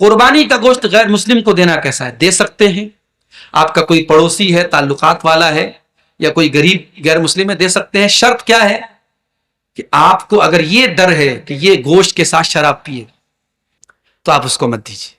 قربانی کا گوشت غیر مسلم کو دینا کیسا ہے؟ دے سکتے ہیں، آپ کا کوئی پڑوسی ہے، تعلقات والا ہے، یا کوئی غریب غیر مسلم ہے، دے سکتے ہیں۔ شرط کیا ہے کہ آپ کو اگر یہ ڈر ہے کہ یہ گوشت کے ساتھ شراب پیے تو آپ اس کو مت دیجیے۔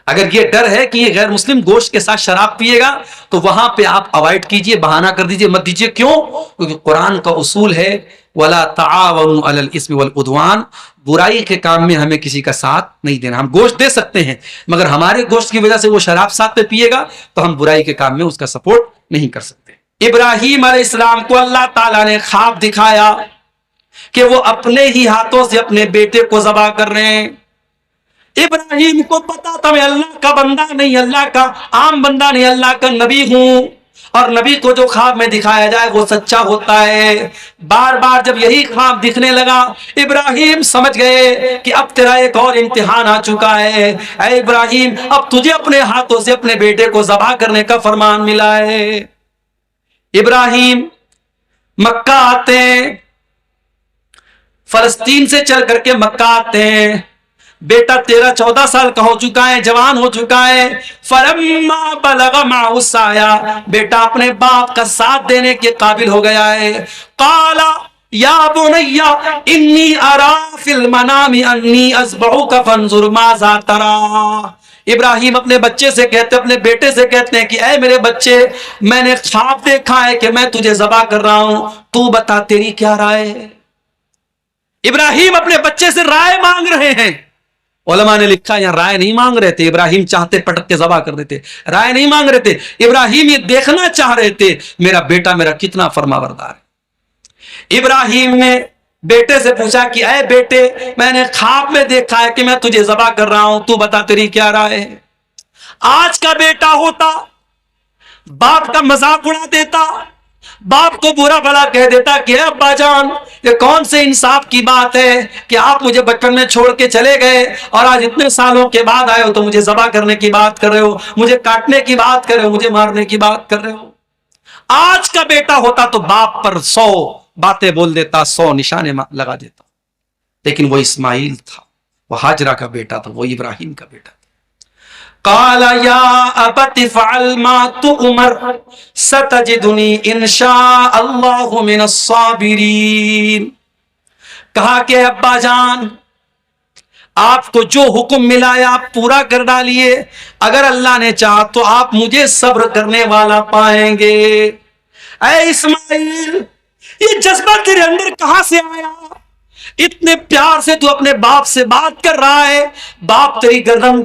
اگر یہ ڈر ہے کہ یہ غیر مسلم گوشت کے ساتھ شراب پیے گا تو وہاں پہ آپ اوائڈ کیجئے، بہانہ کر دیجئے، مت دیجئے۔ کیوں؟ کیونکہ قرآن کا اصول ہے وَلَا تَعَاوَنُوا عَلَى الْإِثْمِ وَالْعُدْوَانِ، برائی کے کام میں ہمیں کسی کا ساتھ نہیں دینا۔ ہم گوشت دے سکتے ہیں مگر ہمارے گوشت کی وجہ سے وہ شراب ساتھ پہ پیے گا تو ہم برائی کے کام میں اس کا سپورٹ نہیں کر سکتے۔ ابراہیم علیہ السلام کو اللہ تعالیٰ نے خواب دکھایا کہ وہ اپنے ہی ہاتھوں سے اپنے بیٹے کو ذبح کر رہے ہیں۔ ابراہیم کو پتا تھا میں اللہ کا بندہ نہیں، اللہ کا عام بندہ نہیں، اللہ کا نبی ہوں، اور نبی کو جو خواب میں دکھایا جائے وہ سچا ہوتا ہے۔ بار بار جب یہی خواب دکھنے لگا ابراہیم سمجھ گئے کہ اب تیرا ایک اور امتحان آ چکا ہے۔ اے ابراہیم، اب تجھے اپنے ہاتھوں سے اپنے بیٹے کو ذبح کرنے کا فرمان ملا ہے۔ ابراہیم مکہ آتے ہیں، فلسطین سے چل کر کے مکہ آتے ہیں، بیٹا 13-14 سال کا ہو چکا ہے، جوان ہو چکا ہے۔ فلما بلغ معه السعي، بیٹا اپنے باپ کا ساتھ دینے کے قابل ہو گیا ہے۔ قال یا بنی انی ارا فی المنام انی اذبحک فانظر ماذا تری۔ ابراہیم اپنے بچے سے کہتے، اپنے بیٹے سے کہتے ہیں کہ اے میرے بچے، میں نے خواب دیکھا ہے کہ میں تجھے ذبح کر رہا ہوں، تو بتا تیری کیا رائے ہے۔ ابراہیم اپنے بچے سے رائے مانگ رہے ہیں۔ علماء نے لکھا یہاں رائے نہیں مانگ رہے تھے، ابراہیم چاہتے پٹک کے ذبح کر دیتے، رائے نہیں مانگ رہے تھے، ابراہیم یہ دیکھنا چاہ رہے تھے میرا بیٹا میرا کتنا فرما بردار ہے۔ ابراہیم نے بیٹے سے پوچھا کہ اے بیٹے، میں نے خواب میں دیکھا ہے کہ میں تجھے ذبح کر رہا ہوں، تو بتا تیری کیا رائے ہے۔ آج کا بیٹا ہوتا باپ کا مذاق اڑا دیتا، باپ کو برا بھلا کہہ دیتا کہ اے ابا جان، یہ کون سے انصاف کی بات ہے کہ آپ مجھے بچپن میں چھوڑ کے چلے گئے اور آج اتنے سالوں کے بعد آئے ہو تو مجھے ذبح کرنے کی بات کر رہے ہو، مجھے کاٹنے کی بات کر رہے ہو، مجھے مارنے کی بات کر رہے ہو۔ آج کا بیٹا ہوتا تو باپ پر 100 باتیں بول دیتا، 100 نشانے لگا دیتا، لیکن وہ اسماعیل تھا، وہ ہاجرہ کا بیٹا تھا، وہ ابراہیم کا بیٹا تھا۔ قال یا ابت فعل ما تؤمر ستجدنی ان شاء اللہ من الصابرین۔ کہا کہ ابا جان، آپ کو جو حکم ملا ہے آپ پورا کر ڈالیے، اگر اللہ نے چاہا تو آپ مجھے صبر کرنے والا پائیں گے۔ اے اسماعیل، یہ جذبہ تیرے اندر کہاں سے آیا؟ اتنے پیار سے تو اپنے باپ سے بات کر رہا ہے، باپ تیری گردن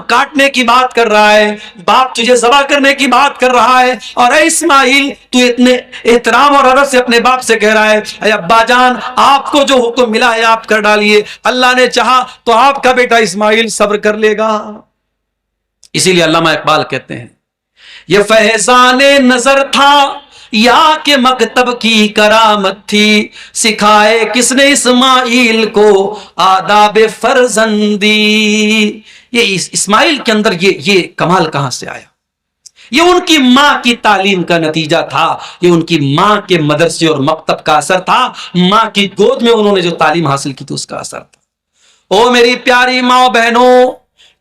کاٹنے کی بات کر رہا ہے، باپ تجھے ذبح کرنے کی بات کر رہا ہے، اور اے اسماعیل تو اتنے احترام اور ادب سے اپنے باپ سے کہہ رہا ہے اے ابا جان، آپ کو جو حکم ملا ہے آپ کر ڈالیے، اللہ نے چاہا تو آپ کا بیٹا اسماعیل صبر کر لے گا۔ اسی لیے علامہ اقبال کہتے ہیں یہ فیضان نظر تھا یا کہ مکتب کی کرامت تھی، سکھائے کس نے اسماعیل کو آداب فرزندی۔ یہ اسماعیل کے اندر یہ کمال کہاں سے آیا؟ یہ ان کی ماں کی تعلیم کا نتیجہ تھا، یہ ان کی ماں کے مدرسے اور مکتب کا اثر تھا، ماں کی گود میں انہوں نے جو تعلیم حاصل کی تھی اس کا اثر تھا۔ او میری پیاری ماں بہنوں،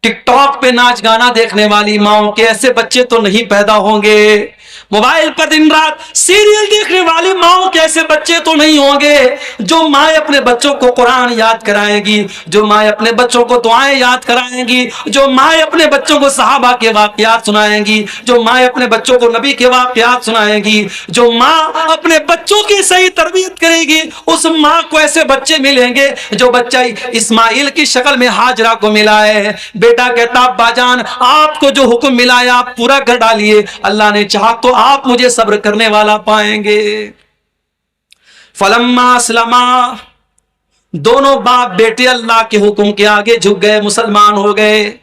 ٹک ٹاک پہ ناچ گانا دیکھنے والی ماں کے ایسے بچے تو نہیں پیدا ہوں گے، موبائل پر دن رات سیریل دیکھنے والی ماں کے ایسے بچے تو نہیں ہوں گے، جو ماں اپنے بچوں کو قرآن یاد کرائیں گی، جو ماں اپنے بچوں کو دعائیں یاد کرائیں گی، جو ماں اپنے بچوں کو صحابہ کے واقعات سنائیں گی، جو ماں اپنے بچوں کو نبی کے واقعات سنائیں گی، جو ماں اپنے بچوں کی صحیح تربیت کرے گی، اس ماں کو ایسے بچے ملیں گے جو بچہ اسماعیل کی شکل میں ہاجرہ کو ملا ہے۔ بیٹا کہتا ابا جان، آپ کو جو حکم ملا ہے آپ پورا کر ڈالیے، اللہ نے چاہا تو آپ مجھے صبر کرنے والا پائیں گے۔ فلما اسلما، دونوں باپ بیٹے اللہ کے حکم کے آگے جھک گئے، مسلمان ہو گئے۔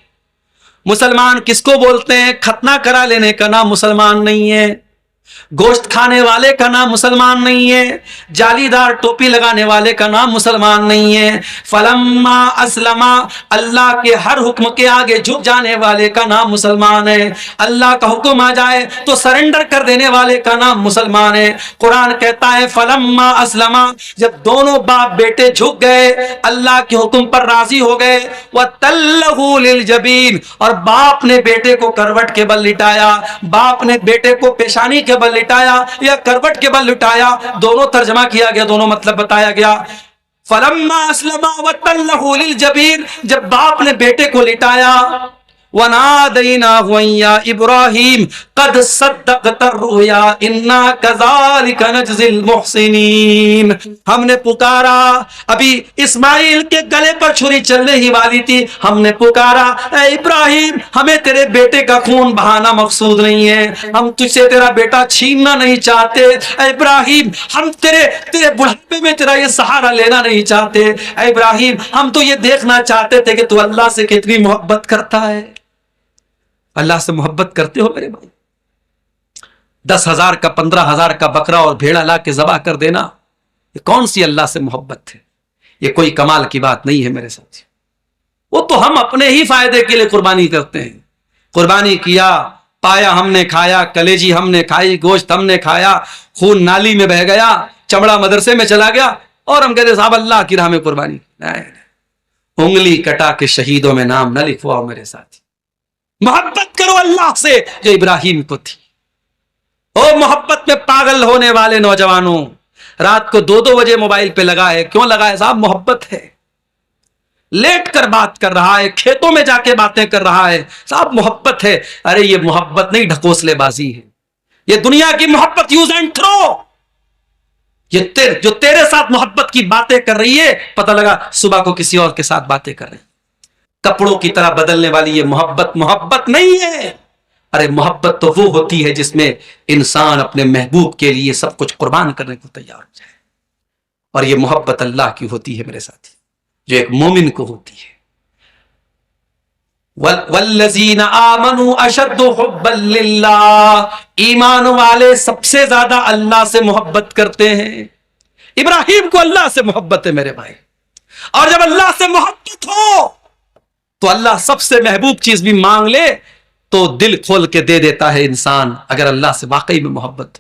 مسلمان کس کو بولتے ہیں؟ ختنہ کرا لینے کا نام مسلمان نہیں ہے۔ گوشت کھانے والے کا نام مسلمان نہیں ہے، جالی دار ٹوپی لگانے والے کا نام مسلمان نہیں ہے، فلما اسلم، اللہ کے ہر حکم کے آگے جھک جانے والے کا نام مسلمان ہے، اللہ کا حکم آ جائے تو سرنڈر کر دینے والے کا نام مسلمان ہے۔ قرآن کہتا ہے فلما اسلم، جب دونوں باپ بیٹے جھک گئے، اللہ کے حکم پر راضی ہو گئے، وَتَلَّهُ لِلْجَبِينِ، اور باپ نے بیٹے کو کروٹ کے بل لٹایا، باپ نے بیٹے کو پیشانی کے بل لٹایا یا کروٹ کے بل لٹایا، دونوں ترجمہ کیا گیا، دونوں مطلب بتایا گیا۔ فلما اسلم وتلہ للجبین، جب باپ نے بیٹے کو لٹایا، ونادیناہ یا ابراہیم قد صدقت الرؤیا انا کذالک نجزی المحسنین، ہم نے پکارا، ابھی اسماعیل کے گلے پر چھری چلنے ہی والی تھی، ہم نے پکارا اے ابراہیم ہمیں تیرے بیٹے کا خون بہانا مقصود نہیں ہے، ہم تجھ سے تیرا بیٹا چھیننا نہیں چاہتے، اے ابراہیم ہم تیرے بڑھاپے میں تیرا یہ سہارا لینا نہیں چاہتے، اے ابراہیم ہم تو یہ دیکھنا چاہتے تھے کہ تو اللہ سے کتنی محبت کرتا ہے۔ اللہ سے محبت کرتے ہو میرے بھائی؟ 10,000 کا 15,000 کا بکرا اور بھیڑا لا کے ذبح کر دینا، یہ کون سی اللہ سے محبت ہے؟ یہ کوئی کمال کی بات نہیں ہے میرے ساتھ، وہ تو ہم اپنے ہی فائدے کے لیے قربانی کرتے ہیں۔ قربانی کیا، پایا ہم نے کھایا، کلیجی ہم نے کھائی، گوشت ہم نے کھایا، خون نالی میں بہ گیا، چمڑا مدرسے میں چلا گیا، اور ہم کہتے صاحب اللہ کی راہ میں قربانی۔ نہیں، انگلی کٹا کے شہیدوں میں نام نہ لکھواؤ میرے ساتھ۔ محبت کرو اللہ سے جو ابراہیم کو تھی۔ او محبت میں پاگل ہونے والے نوجوانوں، رات کو 2 بجے موبائل پہ لگائے، کیوں لگائے صاحب؟ محبت ہے۔ لیٹ کر بات کر رہا ہے، کھیتوں میں جا کے باتیں کر رہا ہے، صاحب محبت ہے۔ ارے یہ محبت نہیں، ڈھکوسلے بازی ہے، یہ دنیا کی محبت، یوز اینڈ تھرو۔ یہ جو تیرے ساتھ محبت کی باتیں کر رہی ہے، پتہ لگا صبح کو کسی اور کے ساتھ باتیں کر رہی ہے، کپڑوں کی طرح بدلنے والی یہ محبت نہیں ہے۔ ارے محبت تو وہ ہوتی ہے جس میں انسان اپنے محبوب کے لیے سب کچھ قربان کرنے کو تیار ہو جائے، اور یہ محبت اللہ کی ہوتی ہے میرے ساتھی، جو ایک مومن کو ہوتی ہے۔ والذین آمنوا اشد حبا للہ، ایمان والے سب سے زیادہ اللہ سے محبت کرتے ہیں۔ ابراہیم کو اللہ سے محبت ہے میرے بھائی، اور جب اللہ سے محبت ہو تو اللہ سب سے محبوب چیز بھی مانگ لے تو دل کھول کے دے دیتا ہے انسان، اگر اللہ سے واقعی میں محبت۔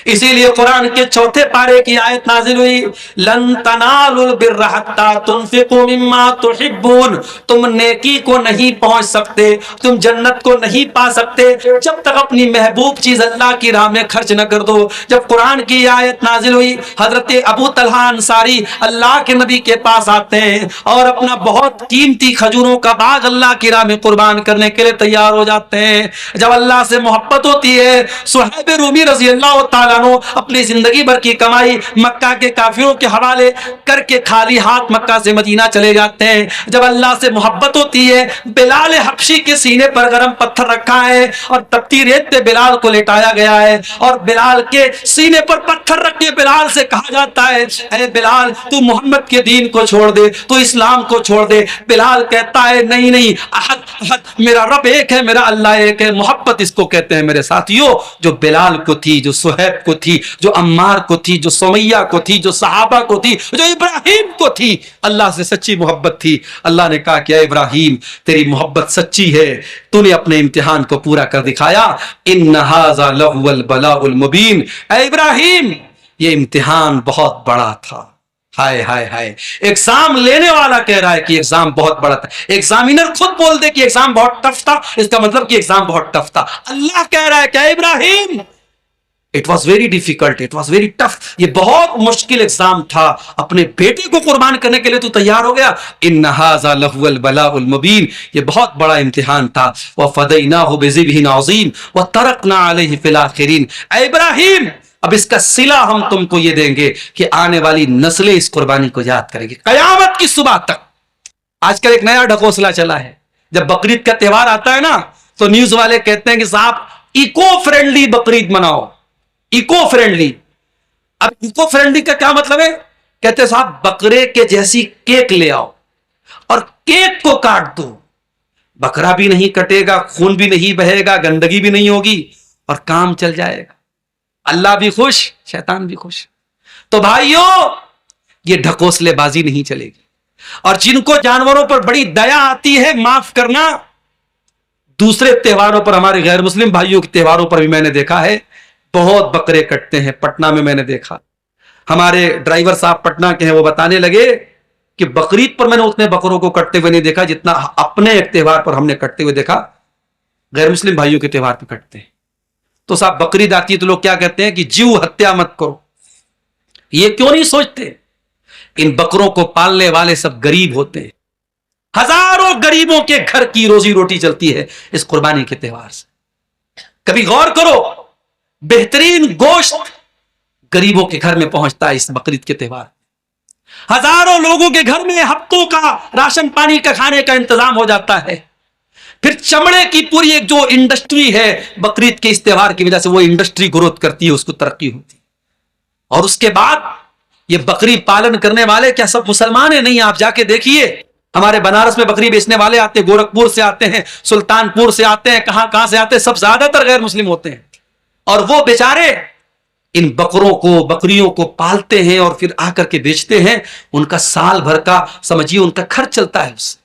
اسی لیے قرآن کے 4 پارے کی آیت نازل ہوئی، لن تنالوا البر حتى تنفقوا مما تحبون، تم نیکی کو نہیں پہنچ سکتے، تم جنت کو نہیں پا سکتے جب تک اپنی محبوب چیز اللہ کی راہ میں خرچ نہ کر دو۔ جب قرآن کی آیت نازل ہوئی، حضرت ابو طلحہ انصاری اللہ کے نبی کے پاس آتے ہیں اور اپنا بہت قیمتی کھجوروں کا باغ اللہ کی راہ میں قربان کرنے کے لیے تیار ہو جاتے ہیں۔ جب اللہ سے محبت ہوتی ہے، صہیب رومی رضی اللہ تعالیٰ اپنی زندگی بھر کی کمائی مکہ کے کافروں کے حوالے کر کے خالی ہاتھ مکہ سے مدینہ چلے جاتے ہیں۔ جب اللہ سے محبت ہوتی ہے، بلال حبشی کے سینے پر گرم پتھر رکھا ہے اور تپتی ریت پہ بلال کو لٹایا گیا ہے، اور بلال کے سینے پر پتھر رکھ کے بلال سے کہا جاتا ہے اے بلال تو محمد کے دین کو چھوڑ دے، تو اسلام کو چھوڑ دے۔ بلال کہتا ہے نہیں نہیں، احد احد، میرا رب ایک ہے، میرا اللہ ایک ہے۔ محبت اس کو کہتے ہیں میرے ساتھیوں، جو بلال کو تھی، جو صہیب کو تھی، جو عمار کو تھی، جو سمیہ کو تھی، جو صحابہ کو تھی، جو ابراہیم کو تھی، اللہ سے سچی محبت تھی۔ اللہ نے کہا کہ اے ابراہیم تیری محبت سچی ہے، تو نے اپنے امتحان کو پورا کر دکھایا، ان ھذا لہو البلاء المبین۔ اے ابراہیم یہ امتحان بہت بڑا تھا۔ ہائے ہائے ہائے، ایگزام لینے والا کہہ رہا ہے کہ ایگزام بہت بڑا تھا، ایگزامینر خود بول دے کہ ایگزام بہت ٹف تھا، اس کا مطلب کہ ایگزام بہت ٹف تھا۔ اللہ کہہ رہا ہے کہ اے ابراہیم It was very difficult, it was very tough، یہ بہت مشکل ایگزام تھا، اپنے بیٹے کو قربان کرنے کے لیے تو تیار ہو گیا۔ ان ھذا لہو البلاء المبین، یہ بہت بڑا امتحان تھا۔ وفدیناہ بذبح عظیم وترکنا علیہ فی الاخرین۔ اے ابراہیم اب اس کا صلہ ہم تم کو یہ دیں گے کہ آنے والی نسلیں اس قربانی کو یاد کریں گے قیامت کی صبح تک۔ آج کل ایک نیا ڈھکوسلا چلا ہے، جب بقرعید کا تہوار آتا ہے نا تو نیوز والے کہتے ہیں کہ صاحب ایکو فرینڈلی بقرعید مناؤ، ایکو فرینڈلی۔ اب ایکو فرینڈلی کا کیا مطلب ہے؟ کہتے ہیں صاحب بکرے کے جیسی کیک لے آؤ اور کیک کو کاٹ دو، بکرا بھی نہیں کٹے گا، خون بھی نہیں بہے گا، گندگی بھی نہیں ہوگی، اور کام چل جائے گا، اللہ بھی خوش، شیطان بھی خوش۔ تو بھائیو، یہ ڈھکوسلے بازی نہیں چلے گی۔ اور جن کو جانوروں پر بڑی دیا آتی ہے، معاف کرنا، دوسرے تہواروں پر، ہمارے غیر مسلم بھائیوں کے تہواروں پر بھی میں نے دیکھا ہے بہت بکرے کٹتے ہیں۔ پٹنہ میں نے دیکھا، ہمارے ڈرائیور صاحب پٹنہ کے ہیں، وہ بتانے لگے کہ بقرعید پر میں نے اتنے بکروں کو کٹتے ہوئے نہیں دیکھا جتنا اپنے ایک تہوار پر ہم نے کٹتے ہوئے دیکھا، غیر مسلم بھائیوں کے تہوار پہ کٹتے ہیں۔ تو صاحب بقرعید آتی ہے تو لوگ کیا کہتے ہیں کہ جیو ہتیا مت کرو۔ یہ کیوں نہیں سوچتے ان بکروں کو پالنے والے سب غریب ہوتے ہیں، ہزاروں غریبوں کے گھر کی روزی روٹی چلتی ہے اس قربانی کے تہوار سے۔ کبھی غور کرو، بہترین گوشت غریبوں کے گھر میں پہنچتا ہے اس بقرعید کے تہوار۔ ہزاروں لوگوں کے گھر میں ہفتوں کا راشن پانی کا کھانے کا انتظام ہو جاتا ہے۔ پھر چمڑے کی پوری ایک جو انڈسٹری ہے بقرعید کے اس تہوار کی وجہ سے، وہ انڈسٹری گروتھ کرتی ہے، اس کو ترقی ہوتی ہے۔ اور اس کے بعد یہ بکری پالن کرنے والے کیا سب مسلمان ہیں؟ نہیں، آپ جا کے دیکھیے، ہمارے بنارس میں بکری بیچنے والے آتے ہیں، گورکھپور سے آتے ہیں، سلطان پور سے آتے ہیں، کہاں سے آتے ہیں، سب زیادہ تر غیر مسلم ہوتے ہیں۔ اور وہ بیچارے ان بکروں کو، بکریوں کو پالتے ہیں اور پھر آ کر کے بیچتے ہیں، ان کا سال بھر کا سمجھیے ان کا خرچ چلتا ہے اس سے۔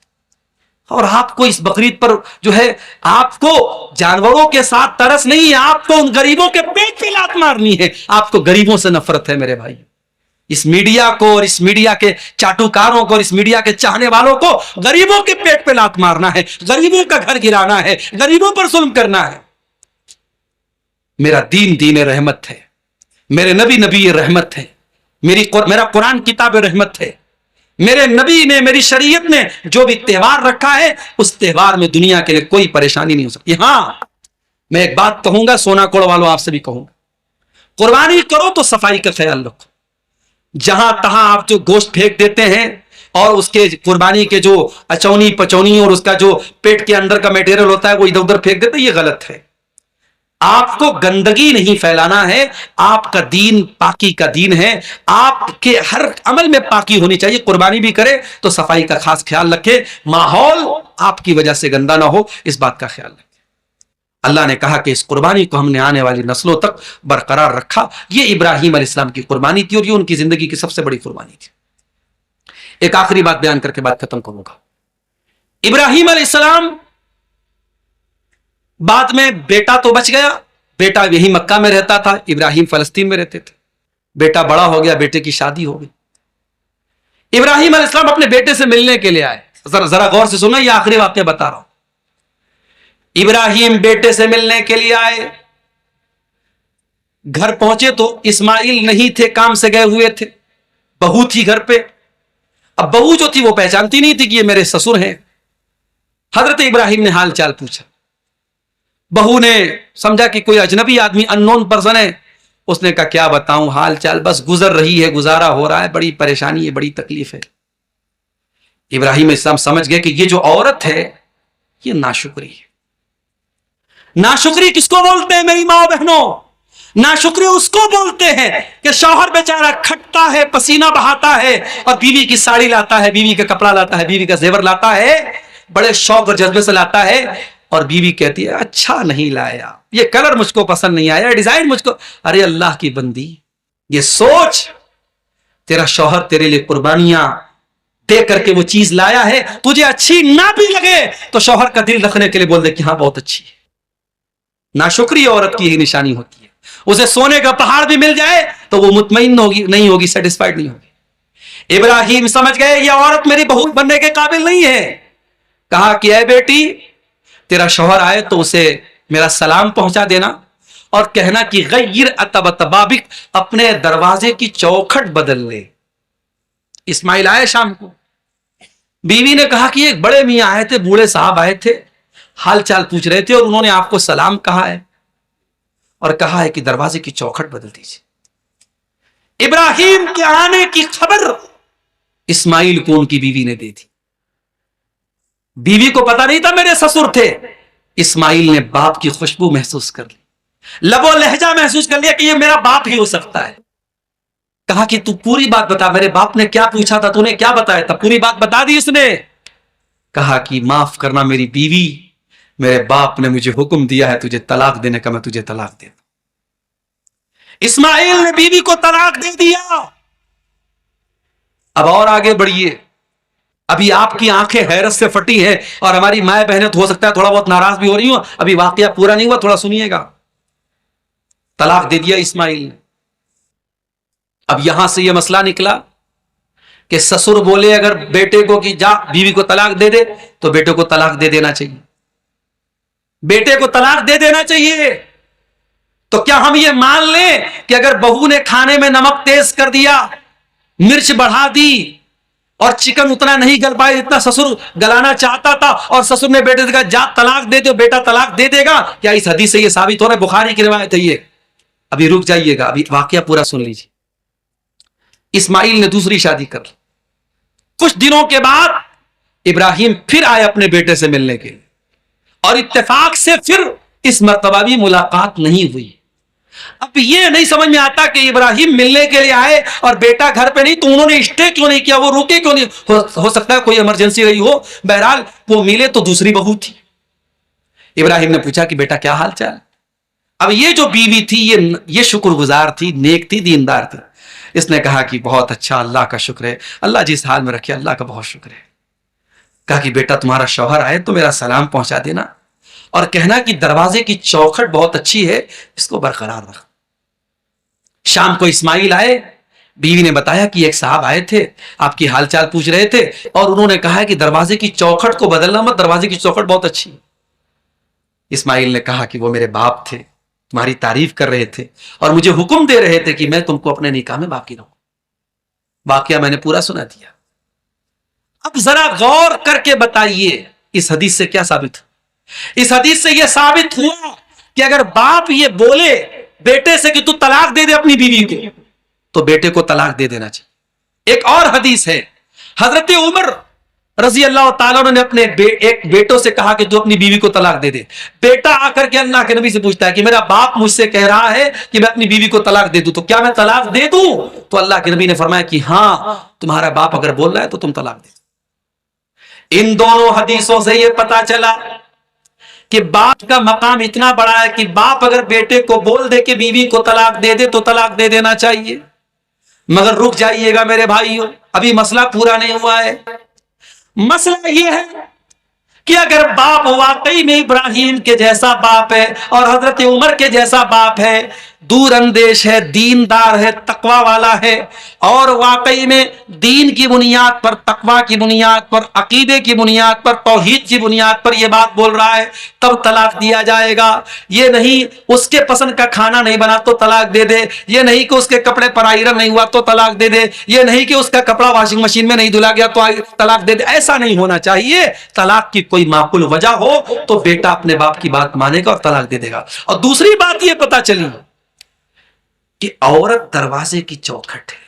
اور آپ کو اس بقرعید پر جو ہے، آپ کو جانوروں کے ساتھ ترس نہیں ہے، آپ کو ان غریبوں کے پیٹ پہ لات مارنی ہے، آپ کو غریبوں سے نفرت ہے میرے بھائی۔ اس میڈیا کو اور اس میڈیا کے چاٹوکاروں کو اور اس میڈیا کے چاہنے والوں کو غریبوں کے پیٹ پہ لات مارنا ہے، غریبوں کا گھر گرانا ہے، غریبوں پر ظلم کرنا ہے۔ میرا دین دین رحمت ہے، میرے نبی نبی رحمت ہے، میرا قرآن کتاب رحمت ہے۔ میرے نبی نے، میری شریعت نے جو بھی تہوار رکھا ہے، اس تہوار میں دنیا کے لیے کوئی پریشانی نہیں ہو سکتی۔ ہاں، میں ایک بات کہوں گا، سونا کوڑ والوں آپ سے بھی کہوں گا، قربانی کرو تو صفائی کا خیال رکھو۔ جہاں تہاں آپ جو گوشت پھینک دیتے ہیں اور اس کے قربانی کے جو اچونی پچونی اور اس کا جو پیٹ کے اندر کا میٹیریل ہوتا ہے وہ ادھر ادھر پھینک دیتے ہیں، یہ غلط ہے۔ آپ کو گندگی نہیں پھیلانا ہے، آپ کا دین پاکی کا دین ہے، آپ کے ہر عمل میں پاکی ہونی چاہیے۔ قربانی بھی کرے تو صفائی کا خاص خیال رکھے، ماحول آپ کی وجہ سے گندا نہ ہو، اس بات کا خیال رکھے۔ اللہ نے کہا کہ اس قربانی کو ہم نے آنے والی نسلوں تک برقرار رکھا۔ یہ ابراہیم علیہ السلام کی قربانی تھی اور یہ ان کی زندگی کی سب سے بڑی قربانی تھی۔ ایک آخری بات بیان کر کے بات ختم کروں گا۔ ابراہیم علیہ السلام بعد میں بیٹا تو بچ گیا، بیٹا یہی مکہ میں رہتا تھا، ابراہیم فلسطین میں رہتے تھے۔ بیٹا بڑا ہو گیا، بیٹے کی شادی ہو گئی۔ ابراہیم علیہ السلام اپنے بیٹے سے ملنے کے لیے آئے۔ ذرا غور سے سننا، یہ آخری واقعہ بتا رہا ہوں۔ ابراہیم بیٹے سے ملنے کے لیے آئے، گھر پہنچے تو اسماعیل نہیں تھے، کام سے گئے ہوئے تھے، بہو تھی گھر پہ۔ اب بہو جو تھی وہ پہچانتی نہیں تھی کہ یہ میرے سسر ہیں۔ حضرت ابراہیم نے حال چال پوچھا، بہو نے سمجھا کہ کوئی اجنبی آدمی، ان نون پرسن ہے۔ اس نے کہا کیا بتاؤں حال چال، بس گزر رہی ہے، گزارا ہو رہا ہے، بڑی پریشانی ہے، بڑی تکلیف ہے۔ ابراہیم علیہ السلام سمجھ گئے کہ یہ جو عورت ہے یہ ناشکری ہے۔ ناشکری کس کو بولتے ہیں میری ماں بہنوں؟ ناشکری اس کو بولتے ہیں کہ شوہر بیچارہ کھٹتا ہے، پسینہ بہاتا ہے اور بیوی کی ساڑی لاتا ہے، بیوی کا کپڑا لاتا ہے، بیوی کا زیور لاتا ہے، بڑے شوق اور جذبے سے لاتا ہے، اور بیوی کہتی ہے اچھا نہیں لایا، یہ کلر مجھ کو پسند نہیں آیا، ڈیزائن مجھ کو۔ ارے اللہ کی بندی، یہ سوچ، تیرا شوہر تیرے لیے قربانیاں دے کر کے وہ چیز لایا ہے، تجھے اچھی نہ بھی لگے تو شوہر کا دل رکھنے کے لیے بول دے کہ ہاں بہت اچھی ہے۔ ناشکری عورت کی ہی نشانی ہوتی ہے۔ اسے سونے کا پہاڑ بھی مل جائے تو وہ مطمئن نہیں ہوگی، سیٹسفائیڈ نہیں ہوگی۔ ابراہیم سمجھ گئے یہ عورت میری بہو بننے کے قابل نہیں ہے۔ کہا کہ اے بیٹی، تیرا شوہر آئے تو اسے میرا سلام پہنچا دینا اور کہنا کہ غیر اتبابک، اپنے دروازے کی چوکھٹ بدل لے۔ اسماعیل آئے شام کو، بیوی نے کہا کہ ایک بڑے میاں آئے تھے، بوڑھے صاحب آئے تھے، حال چال پوچھ رہے تھے اور انہوں نے آپ کو سلام کہا ہے اور کہا ہے کہ دروازے کی چوکھٹ بدل دیجیے۔ ابراہیم کے آنے کی خبر اسماعیل کو ان کی بیوی نے دی تھی۔ بیوی کو پتا نہیں تھا میرے سسر تھے۔ اسماعیل نے باپ کی خوشبو محسوس کر لی، لب و لہجہ محسوس کر لیا کہ یہ میرا باپ ہی ہو سکتا ہے۔ کہا کہ تو پوری بات بتا، میرے باپ نے کیا پوچھا تھا، تو نے کیا بتایا تھا؟ پوری بات بتا دی اس نے۔ کہا کہ معاف کرنا میری بیوی، میرے باپ نے مجھے حکم دیا ہے تجھے طلاق دینے کا، میں تجھے طلاق دے دوں۔ اسماعیل نے بیوی کو طلاق دے دیا۔ اب اور آگے بڑھیے، ابھی آپ کی آنکھیں حیرت سے پھٹی ہیں، اور ہماری مائیں بہنیں تو ہو سکتا ہے تھوڑا بہت ناراض بھی ہو رہی ہوں، ابھی واقعہ پورا نہیں ہوا، تھوڑا سنیے گا۔ طلاق دے دیا اسماعیل نے۔ اب یہاں سے یہ مسئلہ نکلا کہ سسر بولے اگر بیٹے کو کہ جا بیوی کو طلاق دے دے، تو بیٹے کو طلاق دے دینا چاہیے، بیٹے کو طلاق دے دینا چاہیے۔ تو کیا ہم یہ مان لیں کہ اگر بہو نے کھانے میں نمک تیز کر دیا، مرچ بڑھا دی، اور چکن اتنا نہیں گل پائے اتنا سسر گلانا چاہتا تھا، اور سسر نے بیٹے سے کہا جا طلاق دے دو، بیٹا طلاق دے دے گا، کیا اس حدیث سے یہ ثابت ہو رہا ہے؟ بخاری کی روایت ہے یہ۔ ابھی رک جائیے گا، ابھی واقعہ پورا سن لیجیے۔ اسماعیل نے دوسری شادی کر لی۔ کچھ دنوں کے بعد ابراہیم پھر آئے اپنے بیٹے سے ملنے کے لیے، اور اتفاق سے پھر اس مرتبہ بھی ملاقات نہیں ہوئی۔ اب یہ نہیں سمجھ میں آتا کہ ابراہیم ملنے کے لیے آئے اور بیٹا گھر پہ نہیں، تو انہوں نے اسٹے کیوں نہیں کیا، وہ رکے کیوں نہیں؟ ہو سکتا ہے کوئی ایمرجنسی رہی ہو، بہرحال وہ ملے تو دوسری بہو تھی۔ ابراہیم نے پوچھا کہ بیٹا کیا حال چال؟ اب یہ جو بیوی تھی یہ شکر گزار تھی، نیک تھی، دیندار تھی۔ اس نے کہا کہ بہت اچھا، اللہ کا شکر ہے، اللہ جس حال میں رکھے اللہ کا بہت شکر ہے۔ کہا کہ بیٹا تمہارا شوہر آئے تو میرا سلام پہنچا دینا، اور کہنا کہ دروازے کی چوکھٹ بہت اچھی ہے، اس کو برقرار رکھ۔ شام کو اسماعیل آئے، بیوی نے بتایا کہ ایک صاحب آئے تھے، آپ کی حال چال پوچھ رہے تھے، اور انہوں نے کہا کہ دروازے کی چوکھٹ کو بدلنا مت، دروازے کی چوکھٹ بہت اچھی ہے۔ اسماعیل نے کہا کہ وہ میرے باپ تھے، تمہاری تعریف کر رہے تھے، اور مجھے حکم دے رہے تھے کہ میں تم کو اپنے نکاح میں باقی رہوں۔ واقعہ میں نے پورا سنا دیا۔ اب ذرا غور کر کے بتائیے اس حدیث سے کیا ثابت ہوا؟ اس حدیث سے یہ ثابت ہوا کہ اگر باپ یہ بولے بیٹے سے کہ تو طلاق دے دے اپنی بیوی کو، تو بیٹے کو طلاق دے دینا چاہیے۔ ایک اور حدیث ہے، حضرت عمر رضی اللہ تعالیٰ عنہ نے اپنے ایک بیٹوں سے کہا کہ تو اپنی بیوی کو طلاق دے دے۔ بیٹا آ کر کے اللہ کے نبی سے پوچھتا ہے کہ میرا باپ مجھ سے کہہ رہا ہے کہ میں اپنی بیوی کو طلاق دے دوں، تو کیا میں طلاق دے دوں؟ تو اللہ کے نبی نے فرمایا کہ ہاں، تمہارا باپ اگر بول رہا ہے تو تم طلاق دے دو۔ ان دونوں حدیثوں سے یہ پتا چلا کہ باپ کا مقام اتنا بڑا ہے کہ باپ اگر بیٹے کو بول دے کہ بیوی کو طلاق دے دے تو طلاق دے دینا چاہیے۔ مگر رک جائیے گا میرے بھائیوں، ابھی مسئلہ پورا نہیں ہوا ہے۔ مسئلہ یہ ہے کہ اگر باپ واقعی میں ابراہیم کے جیسا باپ ہے اور حضرت عمر کے جیسا باپ ہے، دور اندیش ہے، دیندار ہے، تقوی والا ہے، اور واقعی میں دین کی بنیاد پر، تقوی کی بنیاد پر، عقیدے کی بنیاد پر، توحید کی بنیاد پر یہ بات بول رہا ہے، تب طلاق دیا جائے گا۔ یہ نہیں اس کے پسند کا کھانا نہیں بنا تو طلاق دے دے، یہ نہیں کہ اس کے کپڑے پر آئرن نہیں ہوا تو طلاق دے دے، یہ نہیں کہ اس کا کپڑا واشنگ مشین میں نہیں دھلا گیا تو طلاق دے دے۔ ایسا نہیں ہونا چاہیے۔ طلاق کی کوئی معقول وجہ ہو تو بیٹا اپنے باپ کی بات مانے گا اور طلاق دے دے گا۔ اور دوسری بات یہ پتا چلی کہ عورت دروازے کی چوکھٹ ہے،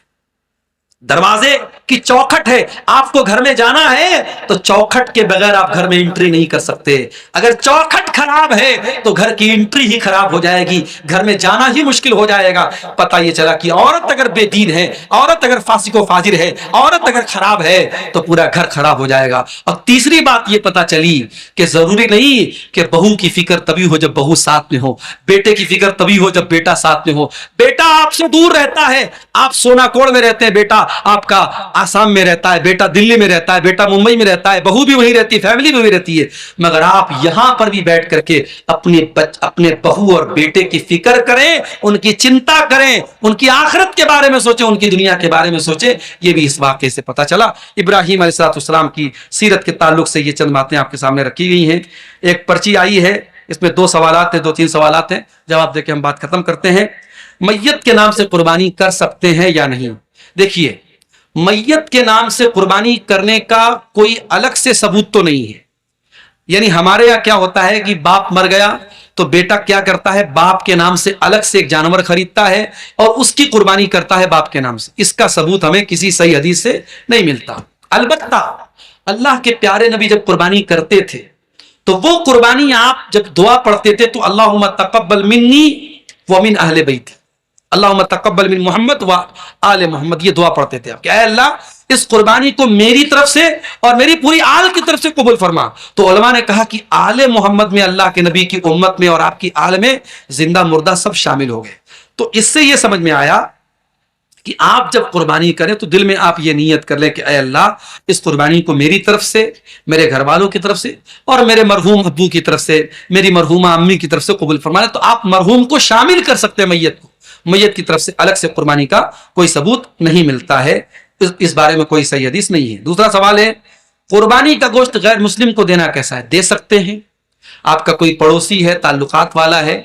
دروازے کی چوکھٹ ہے۔ آپ کو گھر میں جانا ہے تو چوکھٹ کے بغیر آپ گھر میں انٹری نہیں کر سکتے۔ اگر چوکھٹ خراب ہے تو گھر کی انٹری ہی خراب ہو جائے گی، گھر میں جانا ہی مشکل ہو جائے گا۔ پتہ یہ چلا کہ عورت اگر بے دین ہے، عورت اگر فاسق و فاجر ہے، عورت اگر خراب ہے تو پورا گھر خراب ہو جائے گا۔ اور تیسری بات یہ پتہ چلی کہ ضروری نہیں کہ بہو کی فکر تبھی ہو جب بہو ساتھ میں ہو، بیٹے کی فکر تبھی ہو جب بیٹا ساتھ میں ہو۔ بیٹا آپ سے دور رہتا ہے، آپ سونا کوڑ میں رہتے ہیں، بیٹا آپ کا آسام میں رہتا ہے، بیٹا دلی میں رہتا ہے، بیٹا ممبئی میں رہتا ہے، بہو بھی وہیں رہتی ہے، فیملی بھی وہیں رہتی ہے، مگر آپ یہاں پر بھی بیٹھ کر کے اپنے بہو اور بیٹے کی فکر کریں، ان کی چنتا کریں، ان کی آخرت کے بارے میں سوچیں، ان کی دنیا کے بارے میں سوچیں۔ یہ بھی اس واقعے سے پتا چلا۔ ابراہیم علیہ السلام کی سیرت کے تعلق سے یہ چند باتیں آپ کے سامنے رکھی گئی ہیں۔ ایک پرچی آئی ہے، اس میں 2 سوالات ہیں، 2-3 سوالات ہیں، جواب دے کے ہم بات ختم کرتے ہیں۔ میت کے نام سے قربانی کر سکتے ہیں یا نہیں؟ دیکھیے، میت کے نام سے قربانی کرنے کا کوئی الگ سے ثبوت تو نہیں ہے۔ یعنی ہمارے یہاں کیا ہوتا ہے کہ باپ مر گیا تو بیٹا کیا کرتا ہے، باپ کے نام سے الگ سے ایک جانور خریدتا ہے اور اس کی قربانی کرتا ہے باپ کے نام سے۔ اس کا ثبوت ہمیں کسی صحیح حدیث سے نہیں ملتا۔ البتہ اللہ کے پیارے نبی جب قربانی کرتے تھے تو وہ قربانی آپ جب دعا پڑھتے تھے تو اللہم تقبل منی ومن اہل بیتی، اللہم تقبل من محمد و آل محمد، یہ دعا پڑھتے تھے آپ کہ اے اللہ اس قربانی کو میری طرف سے اور میری پوری آل کی طرف سے قبول فرما. تو علماء نے کہا کہ آل محمد میں اللہ کے نبی کی امت میں اور آپ کی آل میں زندہ مردہ سب شامل ہو گئے. تو اس سے یہ سمجھ میں آیا کہ آپ جب قربانی کریں تو دل میں آپ یہ نیت کر لیں کہ اے اللہ اس قربانی کو میری طرف سے, میرے گھر والوں کی طرف سے اور میرے مرحوم ابو کی طرف سے, میری مرحومہ امی کی طرف سے قبول فرما لیں. تو آپ مرحوم کو شامل کر سکتے ہیں میت کو. میت کی طرف سے الگ سے قربانی کا کوئی ثبوت نہیں ملتا ہے, اس بارے میں کوئی صحیح حدیث نہیں ہے. دوسرا سوال ہے قربانی کا گوشت غیر مسلم کو دینا کیسا ہے؟ دے سکتے ہیں. آپ کا کوئی پڑوسی ہے, تعلقات والا ہے,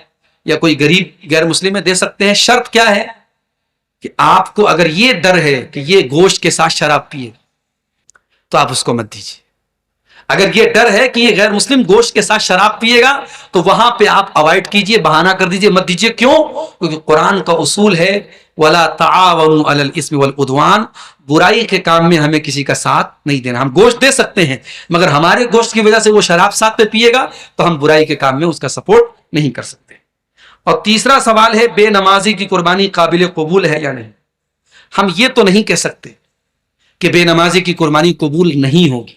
یا کوئی غریب غیر مسلم ہے, دے سکتے ہیں. شرط کیا ہے کہ آپ کو اگر یہ ڈر ہے کہ یہ گوشت کے ساتھ شراب پیے تو آپ اس کو مت دیجیے. اگر یہ ڈر ہے کہ یہ غیر مسلم گوشت کے ساتھ شراب پیے گا تو وہاں پہ آپ اوائڈ کیجئے, بہانہ کر دیجئے, مت دیجئے. کیوں؟ کیونکہ قرآن کا اصول ہے وَلَا تَعَاوَنُوا عَلَى الْإِثْمِ وَالْعُدْوَانِ, برائی کے کام میں ہمیں کسی کا ساتھ نہیں دینا. ہم گوشت دے سکتے ہیں مگر ہمارے گوشت کی وجہ سے وہ شراب ساتھ میں پیے گا تو ہم برائی کے کام میں اس کا سپورٹ نہیں کر سکتے. اور تیسرا سوال ہے بے نمازی کی قربانی قابل قبول ہے یا نہیں؟ ہم یہ تو نہیں کہہ سکتے کہ بے نمازی کی قربانی قبول نہیں ہوگی.